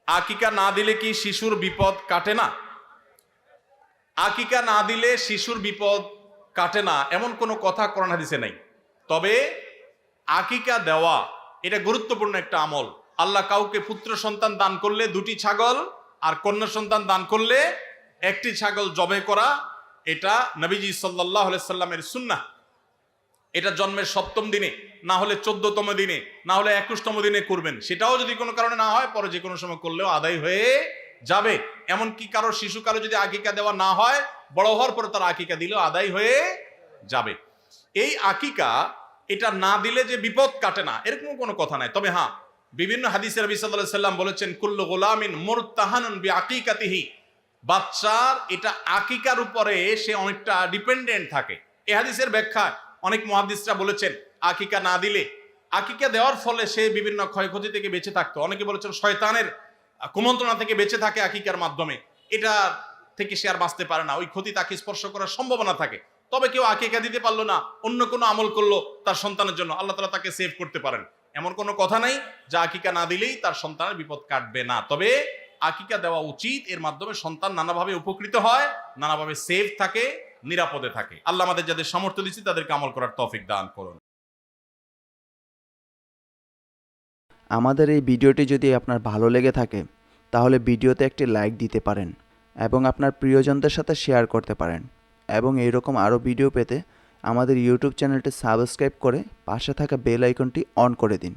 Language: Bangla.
আকিকা না দিলে কি শিশুর বিপদ কাটে না? আকিকা না দিলে শিশুর বিপদ কাটে না এমন কোনো কথা কোরআন হাদিসে নেই। তবে আকিকা দেওয়া এটা গুরুত্বপূর্ণ একটা আমল। আল্লাহ কাউকে পুত্র সন্তান দান করলে 2টি ছাগল, আর কন্যা সন্তান দান করলে 1টি ছাগল জবে করা, এটা নবীজি সাল্লাল্লাহু আলাইহি সাল্লামের সুন্নাহ। এটা জন্মের 7ম দিনে, না হলে 14তম দিনে, না হলে 21তম দিনে করবেন। সেটাও যদি কোনো কারণে না হয়, পরে যে কোনো সময় করলেও আদায় হয়ে যাবে। এমনকি কারো শিশু কারো যদি আকিকা দেওয়া না হয়, বড় হওয়ার পরে তার আকিকা দিলেও আদায় হয়ে যাবে। এই আকিকা এটা না দিলে যে বিপদ কাটে না এরকম কোনো কথা নাই। তবে হ্যাঁ, বিভিন্ন হাদিসে নবী সাল্লাল্লাহু আলাইহি সাল্লাম বলেছেন, কুল্লু গুলামিন মুরতাহানুন বিআকিকাতিহি, বাচ্চার এটা আকিকার উপরে সে অনেকটা ডিপেন্ডেন্ট থাকে। এই হাদিসের ব্যাখ্যা অনেক মুহাদ্দিসরা বলেছেন, আকিকা না দিলে, আকিকা দেওয়ার ফলে সে বিভিন্ন ক্ষয়ক্ষতি থেকে বেঁচে থাকতো। অনেকে বলেছেন শয়তানের কুমন্ত্রণা থেকে বেঁচে থাকে আকিকার মাধ্যমে, এটা থেকে সে আর বাঁচতে পারে না, ওই ক্ষতি তাকে স্পর্শ করার সম্ভাবনা থাকে। তবে কেউ আকিকা দিতে পারলো না, অন্য কোনো আমল করলো তার সন্তানের জন্য, আল্লাহ তাআলা তাকে সেভ করতে পারেন। এমন কোনো কথা নাই যে আকিকা না দিলেই তার সন্তানের বিপদ কাটবে না। তবে আকিকা দেওয়া উচিত, এর মাধ্যমে সন্তান নানাভাবে উপকৃত হয়, নানাভাবে সেভ থাকে, নিরাপদে থাকে। আল্লাহ আমাদের যাদের সামর্থ্য দিচ্ছি তাদেরকে আমল করার তৌফিক দান করুন। আমাদের এই ভিডিওটি যদি আপনার ভালো লেগে থাকে তাহলে ভিডিওতে একটি লাইক দিতে পারেন এবং আপনার প্রিয়জনদের সাথে শেয়ার করতে পারেন, এবং এইরকম আরও ভিডিও পেতে আমাদের ইউটিউব চ্যানেলটি সাবস্ক্রাইব করে পাশে থাকা বেল আইকনটি অন করে দিন।